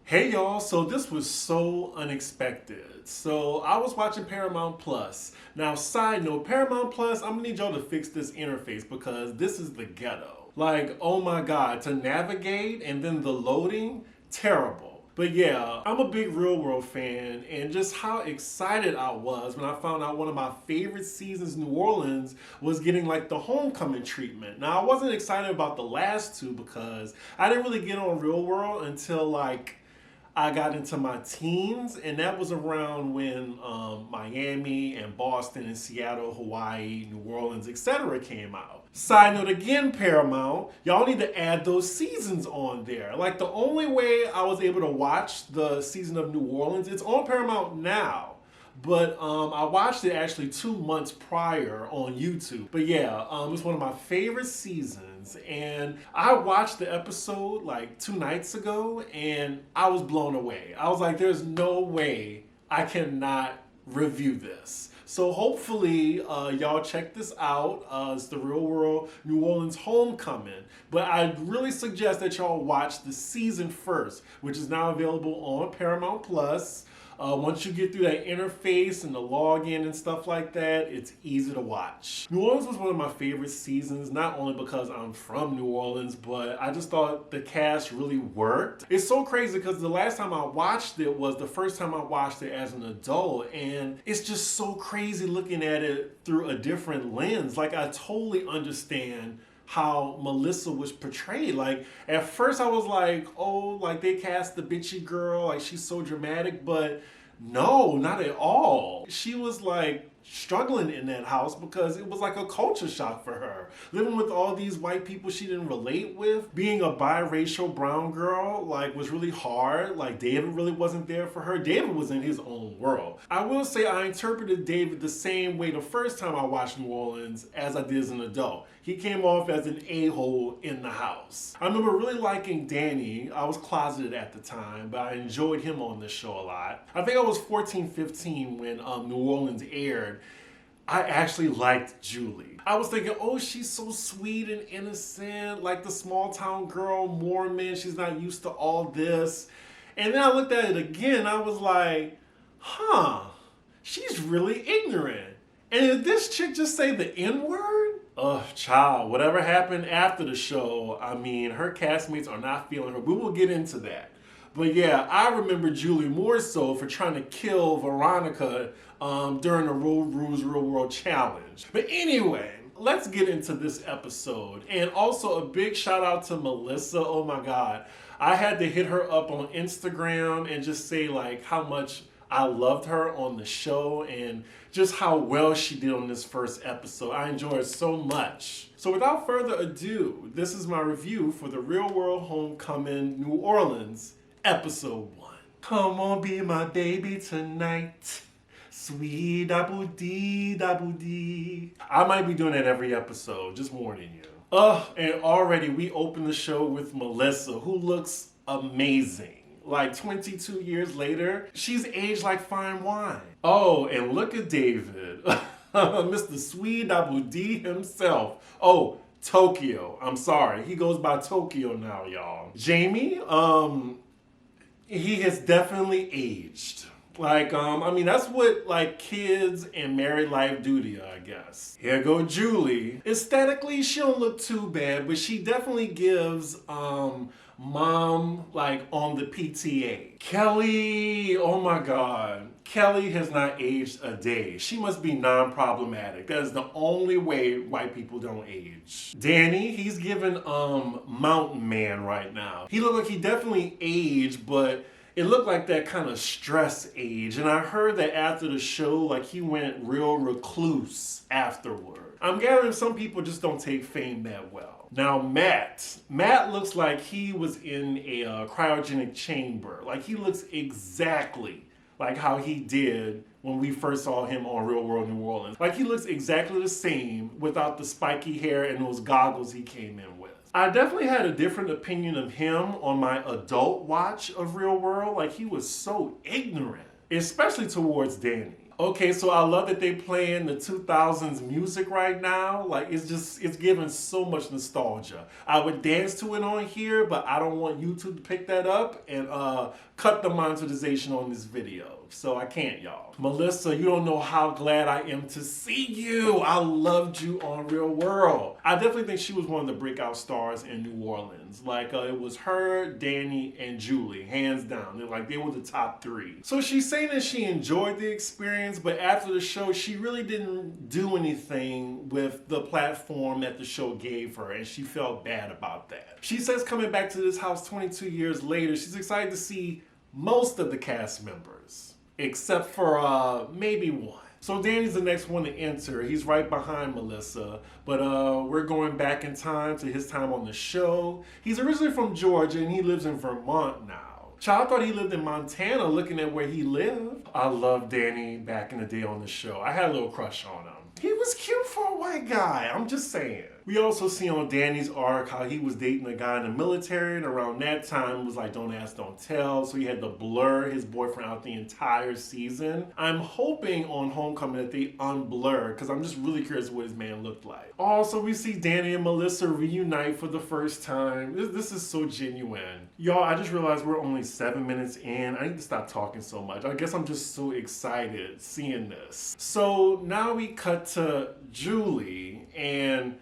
Hey y'all, so this was so unexpected. So I was watching Paramount Plus. Now, side note, Paramount Plus, I'm gonna need y'all to fix this interface because this is the ghetto. Like, oh my god, to navigate and then the loading, terrible. But yeah, I'm a big Real World fan, and just how excited I was when I found out one of my favorite seasons, New Orleans, was getting like the homecoming treatment. Now, I wasn't excited about the last two because I didn't really get on Real World until like I got into my teens, and that was around when Miami and Boston and Seattle, Hawaii, New Orleans, etc. came out. Side note again, Paramount, y'all need to add those seasons on there. Like the only way I was able to watch the season of New Orleans, it's on Paramount now. But I watched it actually 2 months prior on YouTube. But yeah, it's one of my favorite seasons. And I watched the episode like 2 nights ago and I was blown away. I was like, there's no way I cannot review this. So hopefully y'all check this out. It's the Real World New Orleans Homecoming. But I really suggest that y'all watch the season first, which is now available on Paramount Plus. Once you get through that interface and the login and stuff like that, it's easy to watch. New Orleans was one of my favorite seasons, not only because I'm from New Orleans, but I just thought the cast really worked. It's so crazy because the last time I watched it was the first time I watched it as an adult, and it's just so crazy looking at it through a different lens. Like, I totally understand how Melissa was portrayed. Like, at first I was like, oh, like they cast the bitchy girl, like she's so dramatic, but no, not at all. She was like struggling in that house because it was like a culture shock for her. Living with all these white people she didn't relate with, being a biracial brown girl, like was really hard. Like David really wasn't there for her. David was in his own world. I will say I interpreted David the same way the first time I watched New Orleans as I did as an adult. He came off as an a-hole in the house. I remember really liking Danny. I was closeted at the time, but I enjoyed him on the show a lot. I think I was 14, 15 when New Orleans aired. I actually liked Julie. I was thinking, oh, she's so sweet and innocent, like the small town girl, Mormon, she's not used to all this. And then I looked at it again, I was like, she's really ignorant. And did this chick just say the N-word? Ugh, child, whatever happened after the show, I mean, her castmates are not feeling her. We will get into that. But yeah, I remember Julie more so for trying to kill Veronica during the Road Rules Real World Challenge. But anyway, let's get into this episode. And also a big shout out to Melissa. Oh my God. I had to hit her up on Instagram and just say like how much I loved her on the show and just how well she did on this first episode. I enjoyed it so much. So without further ado, this is my review for the Real World Homecoming New Orleans episode 1. Come on, be my baby tonight. Sweet double D, double D. I might be doing that every episode, just warning you. And already we open the show with Melissa, who looks amazing. Like 22 years later, she's aged like fine wine. Oh, and look at David. Mr. Sweet Double D himself. Oh, Tokyo. I'm sorry. He goes by Tokyo now, y'all. Jamie, he has definitely aged. Like, I mean, that's what, like, kids and married life do to you, I guess. Here go Julie. Aesthetically, she don't look too bad, but she definitely gives, mom, like, on the PTA. Kelly, oh my God. Kelly has not aged a day. She must be non-problematic. That is the only way white people don't age. Danny, he's giving, mountain man right now. He looked like he definitely aged, but it looked like that kind of stress age. And I heard that after the show, like he went real recluse afterward. I'm gathering some people just don't take fame that well. Now Matt looks like he was in a cryogenic chamber. Like he looks exactly like how he did when we first saw him on Real World New Orleans. Like he looks exactly the same without the spiky hair and those goggles he came in with. I definitely had a different opinion of him on my adult watch of Real World. Like he was so ignorant, especially towards Danny. Okay, so I love that they playing the 2000s music right now. Like, it's giving so much nostalgia. I would dance to it on here, but I don't want YouTube to pick that up and cut the monetization on this video. So I can't, y'all. Melissa, you don't know how glad I am to see you. I loved you on Real World. I definitely think she was one of the breakout stars in New Orleans. Like, it was her, Danny, and Julie, hands down. They were the top three. So she's saying that she enjoyed the experience, but after the show, she really didn't do anything with the platform that the show gave her, and she felt bad about that. She says coming back to this house 22 years later, she's excited to see most of the cast members, except for maybe one. So Danny's the next one to enter. He's right behind Melissa, but we're going back in time to his time on the show. He's originally from Georgia and he lives in Vermont now. Child thought he lived in Montana looking at where he lived. I loved Danny back in the day on the show. I had a little crush on him. He was cute for a white guy, I'm just saying. We also see on Danny's arc how he was dating a guy in the military, and around that time it was like don't ask, don't tell, so he had to blur his boyfriend out the entire season. I'm hoping on Homecoming that they unblur, because I'm just really curious what his man looked like. Also, we see Danny and Melissa reunite for the first time. This is so genuine. Y'all, I just realized we're only 7 minutes in. I need to stop talking so much. I guess I'm just so excited seeing this. So now we cut to Julie, and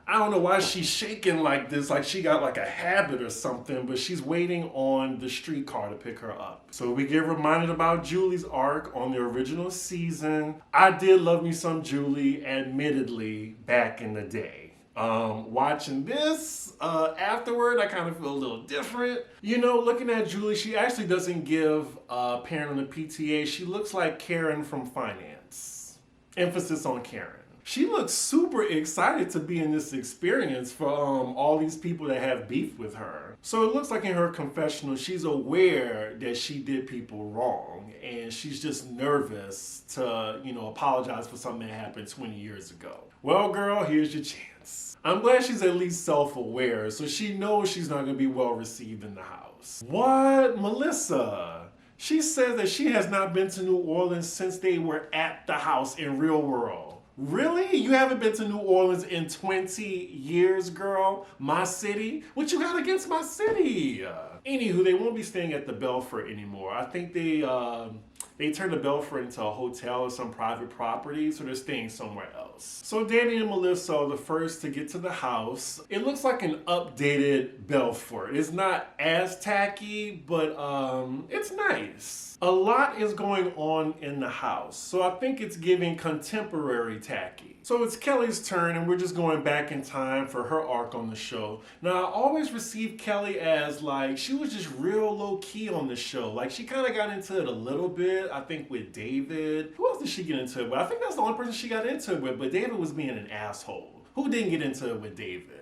I don't know why she's shaking like this, like she got like a habit or something, but she's waiting on the streetcar to pick her up. So we get reminded about Julie's arc on the original season. I did love me some Julie, admittedly, back in the day. Watching this afterward, I kind of feel a little different. You know, looking at Julie, she actually doesn't give parent on the PTA. She looks like Karen from finance. Emphasis on Karen. She looks super excited to be in this experience for all these people that have beef with her. So it looks like in her confessional, she's aware that she did people wrong, and she's just nervous to, apologize for something that happened 20 years ago. Well, girl, here's your chance. I'm glad she's at least self-aware, so she knows she's not going to be well received in the house. What? Melissa? She says that she has not been to New Orleans since they were at the house in Real World. Really? You haven't been to New Orleans in 20 years, girl? My city? What you got against my city? Anywho, they won't be staying at the Belfort anymore. I think they turned the Belfort into a hotel or some private property, so they're staying somewhere else. So Danny and Melissa are the first to get to the house. It looks like an updated Belfort. It's not as tacky, but it's nice. A lot is going on in the house, so I think it's giving contemporary tacky. So it's Kelly's turn, and we're just going back in time for her arc on the show. Now, I always received Kelly as like, she was just real low-key on the show. Like, she kind of got into it a little bit, I think with David. Who else did she get into it with? I think that's the only person she got into it with, but David was being an asshole. Who didn't get into it with David?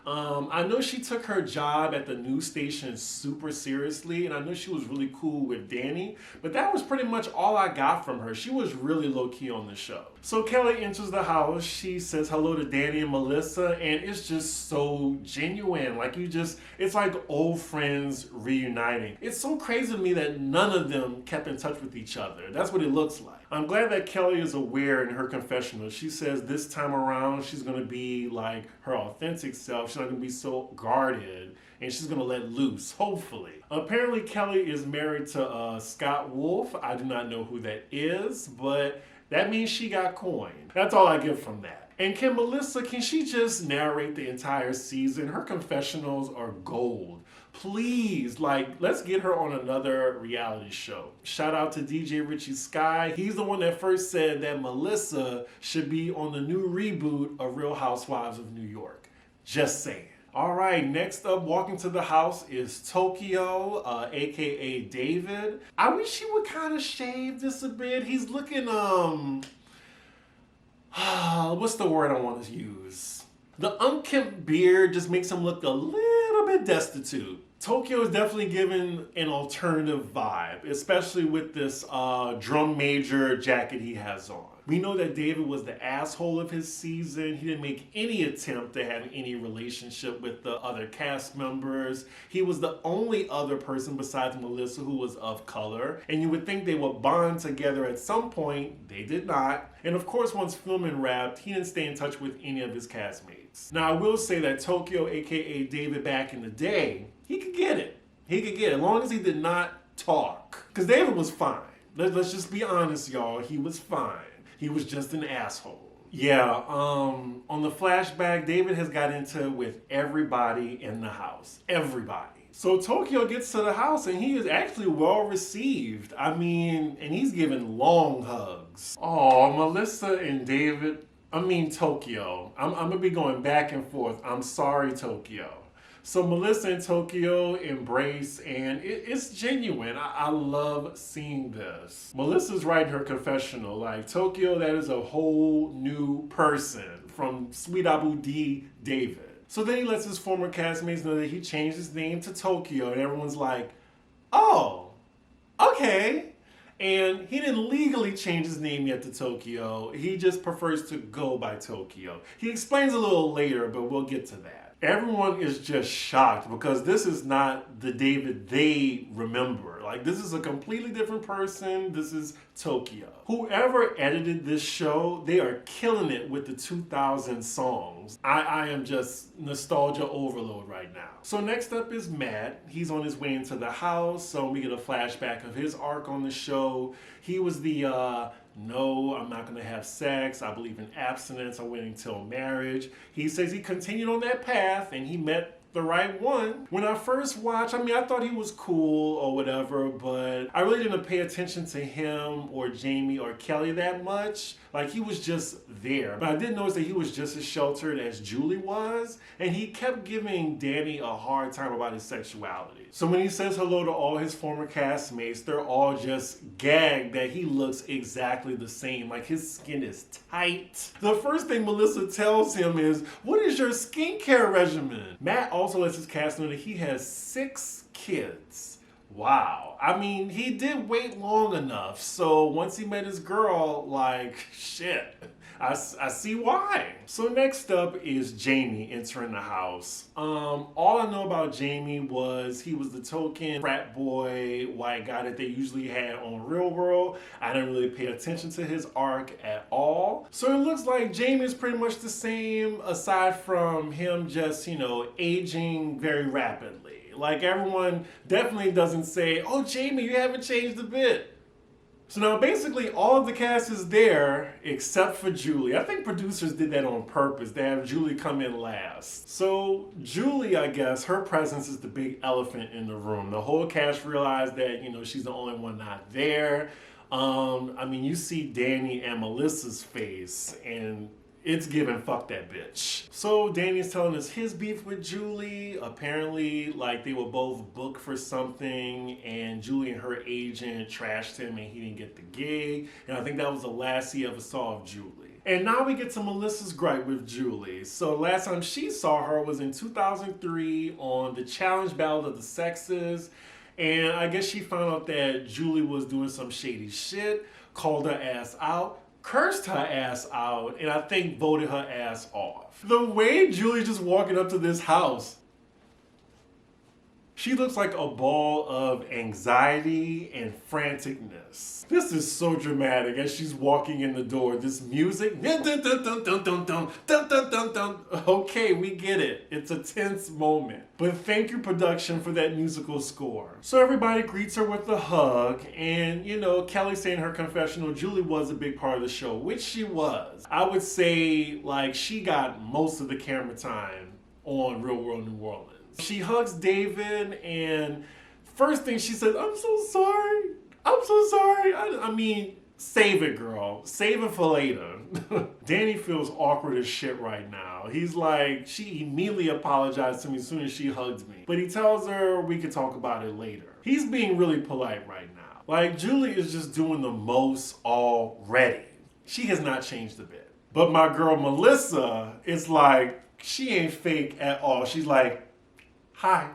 I know she took her job at the news station super seriously, and I know she was really cool with Danny, but that was pretty much all I got from her. She was really low-key on the show. So Kelly enters the house, she says hello to Danny and Melissa, and it's just so genuine. Like it's like old friends reuniting. It's so crazy to me that none of them kept in touch with each other. That's what it looks like. I'm glad that Kelly is aware in her confessional. She says this time around, she's gonna be like her authentic self. She's not gonna be so guarded, and she's gonna let loose, hopefully. Apparently Kelly is married to Scott Wolf. I do not know who that is, but that means she got coin. That's all I get from that. And can she just narrate the entire season? Her confessionals are gold. Please, let's get her on another reality show. Shout out to DJ Richie Sky. He's the one that first said that Melissa should be on the new reboot of Real Housewives of New York. Just saying. All right, next up, walking to the house is Tokyo, aka David. I wish he would kind of shave this a bit. He's looking, what's the word I want to use? The unkempt beard just makes him look a little bit destitute. Tokyo is definitely giving an alternative vibe, especially with this drum major jacket he has on. We know that David was the asshole of his season. He didn't make any attempt to have any relationship with the other cast members. He was the only other person besides Melissa who was of color. And you would think they would bond together at some point. They did not. And of course, once filming wrapped, he didn't stay in touch with any of his castmates. Now, I will say that Tokyo, aka David back in the day, he could get it. He could get it, as long as he did not talk. Because David was fine. Let's just be honest, y'all. He was fine. He was just an asshole. Yeah, on the flashback, David has got into it with everybody in the house. Everybody. So Tokyo gets to the house and he is actually well received. I mean, and he's giving long hugs. Oh, Melissa and Tokyo. I'm gonna be going back and forth. I'm sorry, Tokyo. So Melissa and Tokyo embrace, and it's genuine. I love seeing this. Melissa's writing her confessional, like, Tokyo, that is a whole new person from Sweet Abu D David. So then he lets his former castmates know that he changed his name to Tokyo, and everyone's like, oh, okay. And he didn't legally change his name yet to Tokyo. He just prefers to go by Tokyo. He explains a little later, but we'll get to that. Everyone is just shocked because this is not the David they remember. Like, this is a completely different person. This is Tokyo. Whoever edited this show, they are killing it with the 2000 songs. I am just nostalgia overload right now. So next up is Matt. He's on his way into the house. So we get a flashback of his arc on the show. He was the, no, I'm not going to have sex. I believe in abstinence. I'm waiting till marriage. He says he continued on that path and he met the right one. When I first watched, I thought he was cool or whatever, but I really didn't pay attention to him or Jamie or Kelly that much. Like, he was just there. But I did notice that he was just as sheltered as Julie was, and he kept giving Danny a hard time about his sexuality. So when he says hello to all his former castmates, they're all just gagged that he looks exactly the same. Like, his skin is tight. The first thing Melissa tells him is, what is your skincare regimen? Matt also lets his cast know that he has 6 kids. Wow. He did wait long enough. So once he met his girl, like, shit, I see why. So next up is Jamie entering the house. All I know about Jamie was he was the token frat boy white guy that they usually had on Real World. I didn't really pay attention to his arc at all. So it looks like Jamie is pretty much the same, aside from him just, aging very rapidly. Like, everyone definitely doesn't say, oh, Jamie, you haven't changed a bit. So now basically all of the cast is there except for Julie. I think producers did that on purpose. They have Julie come in last. So Julie, I guess, her presence is the big elephant in the room. The whole cast realized that, she's the only one not there. You see Danny and Melissa's face and it's giving fuck that bitch. So Danny's telling us his beef with Julie. Apparently, like, they were both booked for something and Julie and her agent trashed him and he didn't get the gig. And I think that was the last he ever saw of Julie. And now we get to Melissa's gripe with Julie. So last time she saw her was in 2003 on the Challenge Battle of the Sexes. And I guess she found out that Julie was doing some shady shit, called her ass out, cursed her ass out, and I think voted her ass off. The way Julie's just walking up to this house, she looks like a ball of anxiety and franticness. This is so dramatic as she's walking in the door. This music, dun, dun, dun, dun, dun, dun, dun, dun, dun, dun, dun. Okay, we get it. It's a tense moment. But thank you, production, for that musical score. So everybody greets her with a hug, and Kelly saying in her confessional, Julie was a big part of the show, which she was. I would say, like, she got most of the camera time on Real World New Orleans. She hugs David, and first thing she says, I'm so sorry. I'm so sorry. Save it, girl. Save it for later. Danny feels awkward as shit right now. He's like, she immediately apologized to me as soon as she hugged me. But he tells her we can talk about it later. He's being really polite right now. Like, Julie is just doing the most already. She has not changed a bit. But my girl Melissa is like, she ain't fake at all. She's like, hi.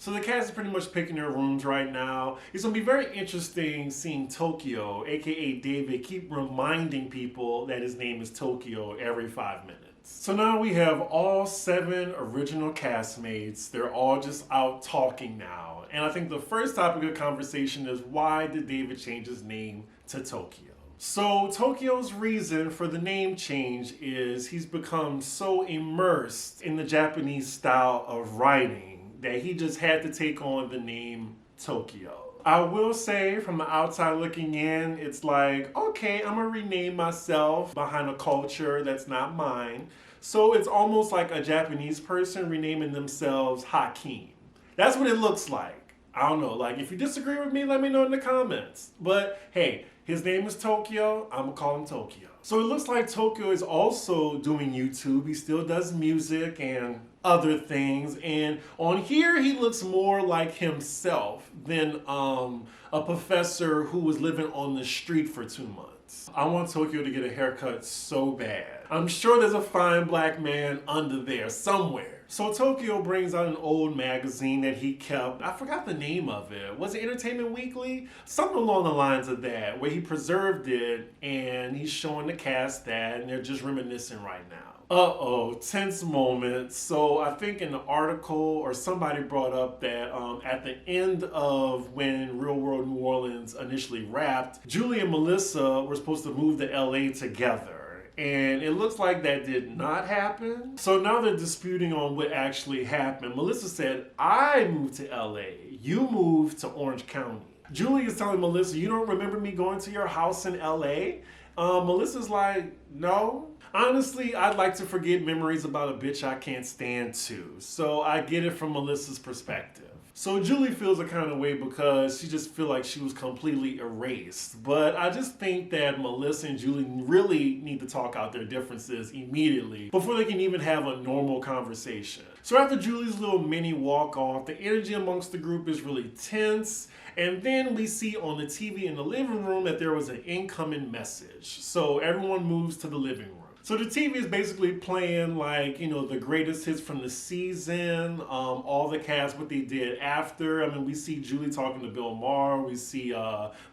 So the cast is pretty much picking their rooms right now. It's gonna be very interesting seeing Tokyo, aka David, keep reminding people that his name is Tokyo every 5 minutes. So now we have all 7 original castmates. They're all just out talking now. And I think the first topic of conversation is, why did David change his name to Tokyo? So Tokyo's reason for the name change is he's become so immersed in the Japanese style of writing that he just had to take on the name Tokyo. I will say, from the outside looking in, it's like, okay, I'm gonna rename myself behind a culture that's not mine. So it's almost like a Japanese person renaming themselves Hakeem. That's what it looks like. I don't know, like, if you disagree with me, let me know in the comments. But hey, his name is Tokyo, I'm gonna call him Tokyo. So it looks like Tokyo is also doing YouTube. He still does music and other things. And on here, he looks more like himself than a professor who was living on the street for 2 months. I want Tokyo to get a haircut so bad. I'm sure there's a fine black man under there somewhere. So Tokyo brings out an old magazine that he kept. I forgot the name of it. Was it Entertainment Weekly? Something along the lines of that, where he preserved it and he's showing the cast that, and they're just reminiscing right now. Uh-oh, tense moment. So I think in the article, or somebody brought up that at the end of when Real World New Orleans initially wrapped, Julie and Melissa were supposed to move to LA together. And it looks like that did not happen. So now they're disputing on what actually happened. Melissa said, I moved to LA. You moved to Orange County. Julie is telling Melissa, you don't remember me going to your house in LA? Melissa's like, no. Honestly, I'd like to forget memories about a bitch I can't stand too. So I get it from Melissa's perspective. So Julie feels a kind of way because she just feels like she was completely erased. But I just think that Melissa and Julie really need to talk out their differences immediately before they can even have a normal conversation. So after Julie's little mini walk off, the energy amongst the group is really tense. And then we see on the TV in the living room that there was an incoming message. So everyone moves to the living room. So the TV is basically playing, like, you know, the greatest hits from the season, all the cast, what they did after. I mean, we see Julie talking to Bill Maher. We see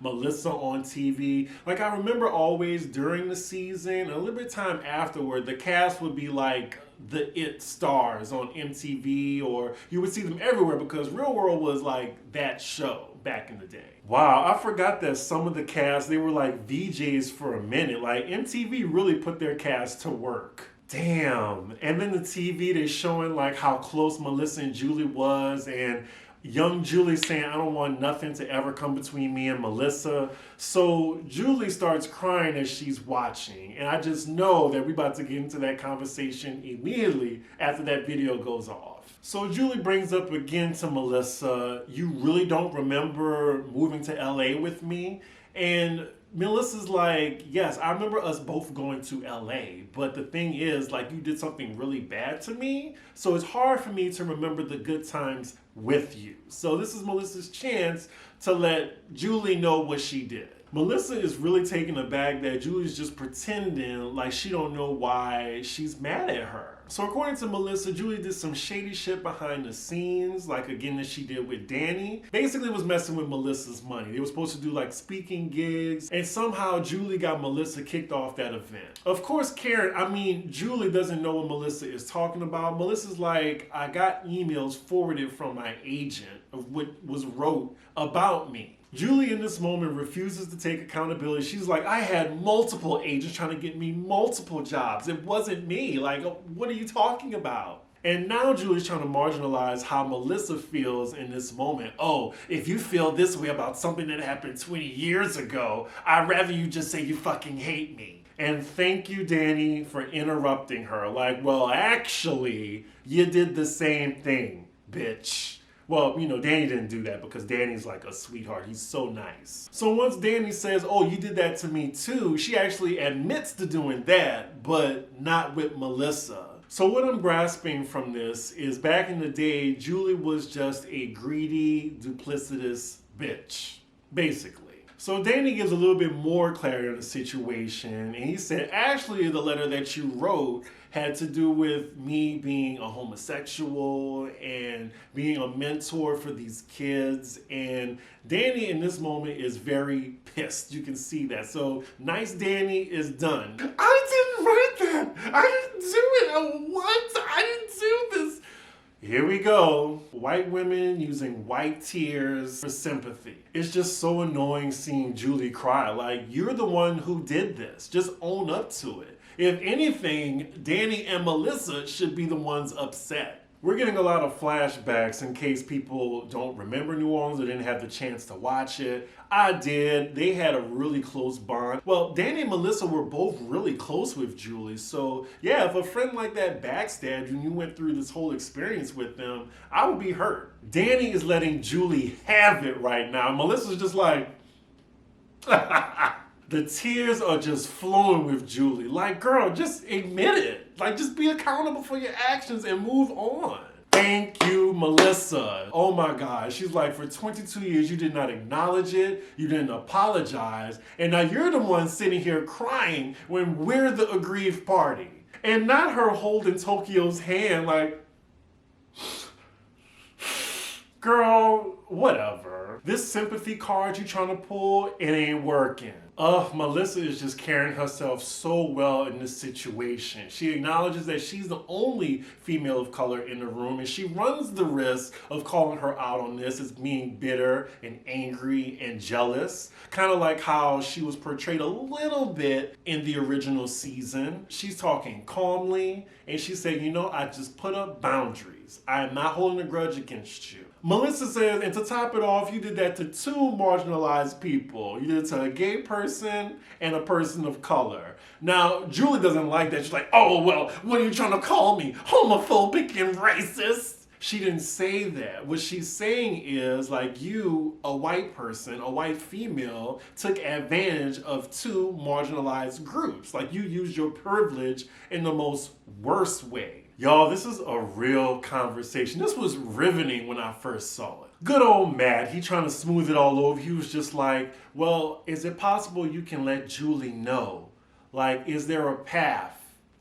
Melissa on TV. Like, I remember always during the season, a little bit of time afterward, the cast would be like the it stars on MTV, or you would see them everywhere because Real World was like that show back in the day. Wow, I forgot that some of the cast, they were like VJs for a minute. Like, MTV really put their cast to work. Damn. And then the TV, they're showing like how close Melissa and Julie was, and young Julie saying, I don't want nothing to ever come between me and Melissa. So Julie starts crying as she's watching. And I just know that we're about to get into that conversation immediately after that video goes off. So Julie brings up again to Melissa, you really don't remember moving to LA with me? And Melissa's like, yes, I remember us both going to LA, but the thing is, like, you did something really bad to me, so it's hard for me to remember the good times with you. So this is Melissa's chance to let Julie know what she did. Melissa is really taken aback that Julie's just pretending like she don't know why she's mad at her. So according to Melissa, Julie did some shady shit behind the scenes, like again that she did with Danny. Basically was messing with Melissa's money. They were supposed to do like speaking gigs, and somehow Julie got Melissa kicked off that event. Of course, Julie doesn't know what Melissa is talking about. Melissa's like, I got emails forwarded from my agent of what was wrote about me. Julie in this moment refuses to take accountability. She's like, I had multiple agents trying to get me multiple jobs. It wasn't me. Like, what are you talking about? And now Julie's trying to marginalize how Melissa feels in this moment. Oh, if you feel this way about something that happened 20 years ago, I'd rather you just say you fucking hate me. And thank you, Danny, for interrupting her. Like, well, actually, you did the same thing, bitch. Well, you know, Danny didn't do that because Danny's like a sweetheart. He's so nice. So once Danny says, oh, you did that to me too, she actually admits to doing that, but not with Melissa. So what I'm grasping from this is back in the day, Julie was just a greedy, duplicitous bitch, basically. So Danny gives a little bit more clarity on the situation, and he said, actually, the letter that you wrote had to do with me being a homosexual and being a mentor for these kids. And Danny in this moment is very pissed. You can see that. So nice Danny is done. I didn't write that. I didn't do it. What? I didn't do this. Here we go. White women using white tears for sympathy. It's just so annoying seeing Julie cry. Like, you're the one who did this. Just own up to it. If anything, Danny and Melissa should be the ones upset. We're getting a lot of flashbacks in case people don't remember New Orleans or didn't have the chance to watch it. I did. They had a really close bond. Well, Danny and Melissa were both really close with Julie. So yeah, if a friend like that backstabbed you and you went through this whole experience with them, I would be hurt. Danny is letting Julie have it right now. Melissa's just like, the tears are just flowing with Julie. Like, girl, just admit it. Like, just be accountable for your actions and move on. Thank you, Melissa. Oh my God. She's like, for 22 years, you did not acknowledge it. You didn't apologize. And now you're the one sitting here crying when we're the aggrieved party. And not her holding Tokyo's hand like, girl, whatever. This sympathy card you trying to pull, it ain't working. Melissa is just carrying herself so well in this situation. She acknowledges that she's the only female of color in the room, and she runs the risk of calling her out on this as being bitter and angry and jealous. Kind of like how she was portrayed a little bit in the original season. She's talking calmly, and she said, you know, I just put up boundaries. I am not holding a grudge against you. Melissa says, and to top it off, you did that to two marginalized people. You did it to a gay person and a person of color. Now, Julie doesn't like that. She's like, oh, well, what are you trying to call me? Homophobic and racist? She didn't say that. What she's saying is, like, you, a white person, a white female, took advantage of two marginalized groups. Like, you used your privilege in the most worst way. Y'all, this is a real conversation. This was riveting when I first saw it. Good old Matt, he trying to smooth it all over. He was just like, well, is it possible you can let Julie know? Like, is there a path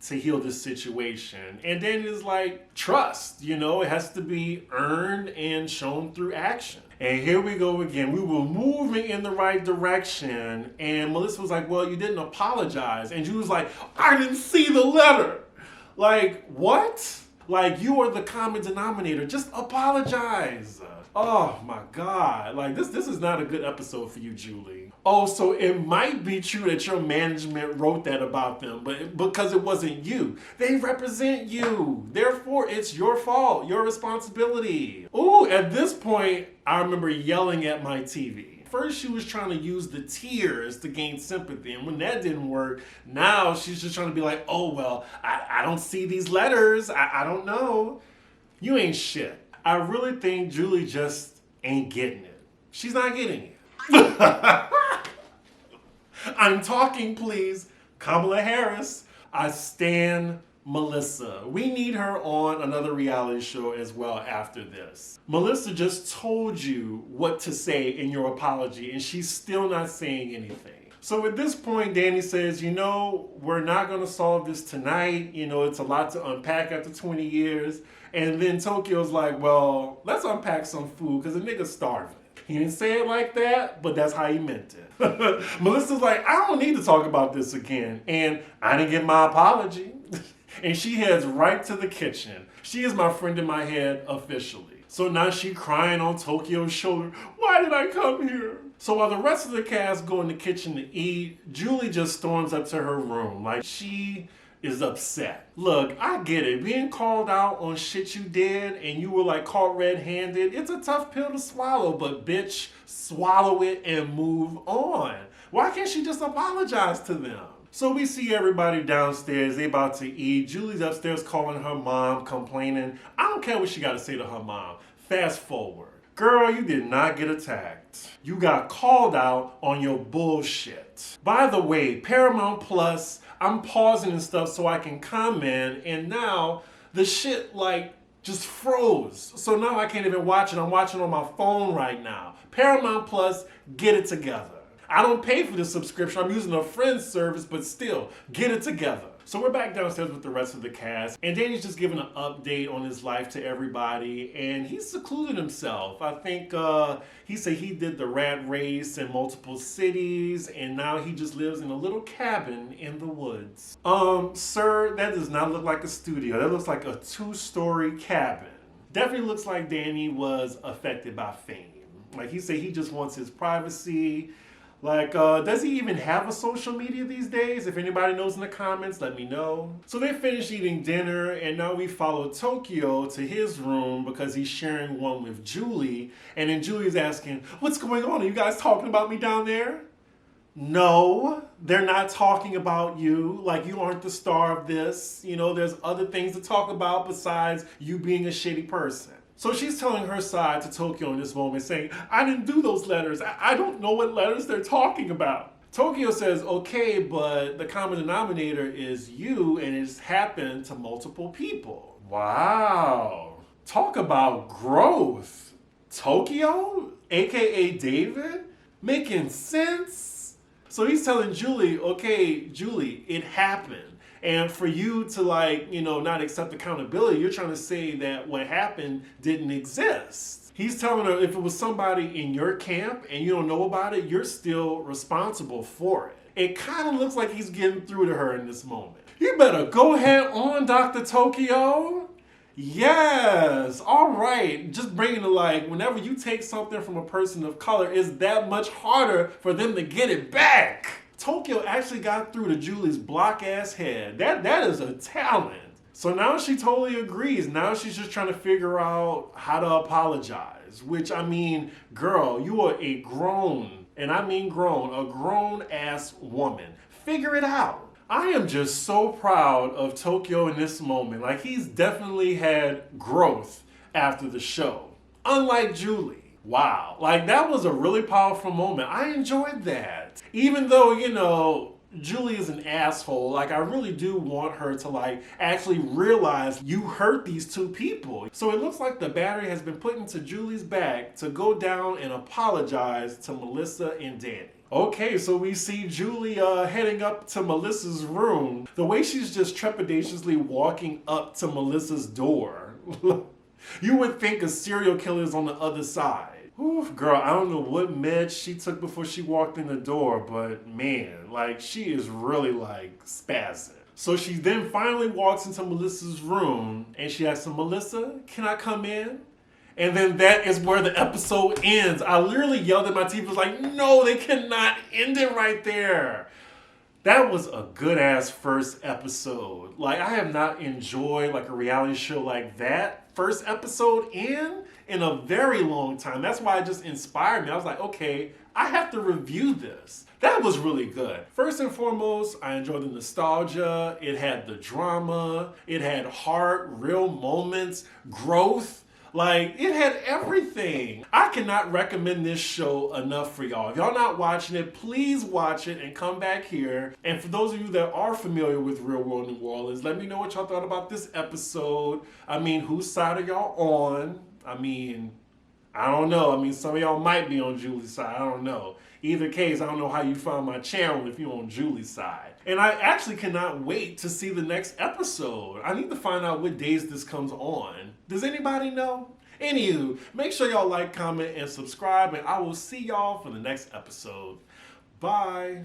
to heal this situation? And then it's like, trust, you know, it has to be earned and shown through action. And here we go again. We were moving in the right direction. And Melissa was like, well, you didn't apologize. And Julie was like, I didn't see the letter. Like, what? Like, you are the common denominator. Just apologize. Oh my God. Like, this is not a good episode for you, Julie. Oh, so it might be true that your management wrote that about them, but because it wasn't you. They represent you. Therefore, it's your fault, your responsibility. Ooh, at this point, I remember yelling at my TV. First, she was trying to use the tears to gain sympathy. And when that didn't work, now she's just trying to be like, oh, well, I don't see these letters. I don't know. You ain't shit. I really think Julie just ain't getting it. She's not getting it. I'm talking, please. Kamala Harris. I stan Melissa. We need her on another reality show as well after this. Melissa just told you what to say in your apology, and she's still not saying anything. So at this point, Danny says, you know, we're not going to solve this tonight. You know, it's a lot to unpack after 20 years. And then Tokyo's like, well, let's unpack some food because the nigga's starving. He didn't say it like that, but that's how he meant it. Melissa's like, I don't need to talk about this again. And I didn't get my apology. And she heads right to the kitchen. She is my friend in my head officially. So now she crying on Tokyo's shoulder. Why did I come here? So while the rest of the cast go in the kitchen to eat, Julie just storms up to her room. Like, she is upset. Look, I get it. Being called out on shit you did and you were like caught red-handed, it's a tough pill to swallow, but bitch, swallow it and move on. Why can't she just apologize to them? So we see everybody downstairs, they about to eat. Julie's upstairs calling her mom, complaining. I don't care what she got to say to her mom. Fast forward. Girl, you did not get attacked. You got called out on your bullshit. By the way, Paramount Plus, I'm pausing and stuff so I can comment, and now the shit like just froze. So now I can't even watch it. I'm watching on my phone right now. Paramount Plus, get it together. I don't pay for the subscription. I'm using a friend's service, but still, get it together. So we're back downstairs with the rest of the cast, and Danny's just giving an update on his life to everybody, and he's secluded himself. I think he said he did the rat race in multiple cities, and now he just lives in a little cabin in the woods. Sir, that does not look like a studio. That looks like a 2-story cabin. Definitely looks like Danny was affected by fame. Like, he said he just wants his privacy. Like, does he even have a social media these days? If anybody knows in the comments, let me know. So they finished eating dinner, and now we follow Tokyo to his room because he's sharing one with Julie. And then Julie's asking, what's going on? Are you guys talking about me down there? No, they're not talking about you. Like, you aren't the star of this. You know, there's other things to talk about besides you being a shitty person. So she's telling her side to Tokyo in this moment, saying, I didn't do those letters. I don't know what letters they're talking about. Tokyo says, okay, but the common denominator is you, and it's happened to multiple people. Wow. Talk about growth. Tokyo, aka David, making sense. So he's telling Julie, okay, Julie, it happened. And for you to, like, you know, not accept accountability, you're trying to say that what happened didn't exist. He's telling her if it was somebody in your camp and you don't know about it, you're still responsible for it. It kind of looks like he's getting through to her in this moment. You better go ahead on, Dr. Tokyo. Yes, all right. Just bringing it, like, whenever you take something from a person of color, it's that much harder for them to get it back. Tokyo actually got through to Julie's block-ass head. That is a talent. So now she totally agrees. Now she's just trying to figure out how to apologize. Which, I mean, girl, you are a grown, and I mean grown, a grown-ass woman. Figure it out. I am just so proud of Tokyo in this moment. Like, he's definitely had growth after the show. Unlike Julie. Wow, like that was a really powerful moment. I enjoyed that. Even though, you know, Julie is an asshole, like I really do want her to like actually realize you hurt these two people. So it looks like the battery has been put into Julie's back to go down and apologize to Melissa and Danny. Okay, so we see Julie heading up to Melissa's room. The way she's just trepidatiously walking up to Melissa's door. You would think a serial killer is on the other side. Oof, girl, I don't know what meds she took before she walked in the door, but man, like she is really like spazzing. So she then finally walks into Melissa's room and she asks her, Melissa, can I come in? And then that is where the episode ends. I literally yelled at my TV, was like, no, they cannot end it right there. That was a good ass first episode. Like, I have not enjoyed like a reality show like that first episode in a very long time. That's why it just inspired me. I was like, okay, I have to review this. That was really good. First and foremost, I enjoyed the nostalgia. It had the drama. It had heart, real moments, growth. Like, it had everything. I cannot recommend this show enough for y'all. If y'all not watching it, please watch it and come back here. And for those of you that are familiar with Real World New Orleans, let me know what y'all thought about this episode. I mean, whose side are y'all on? I mean, I don't know. I mean, some of y'all might be on Julie's side. I don't know. Either case, I don't know how you found my channel if you're on Julie's side. And I actually cannot wait to see the next episode. I need to find out what days this comes on. Does anybody know? Anywho, make sure y'all like, comment, and subscribe, and I will see y'all for the next episode. Bye.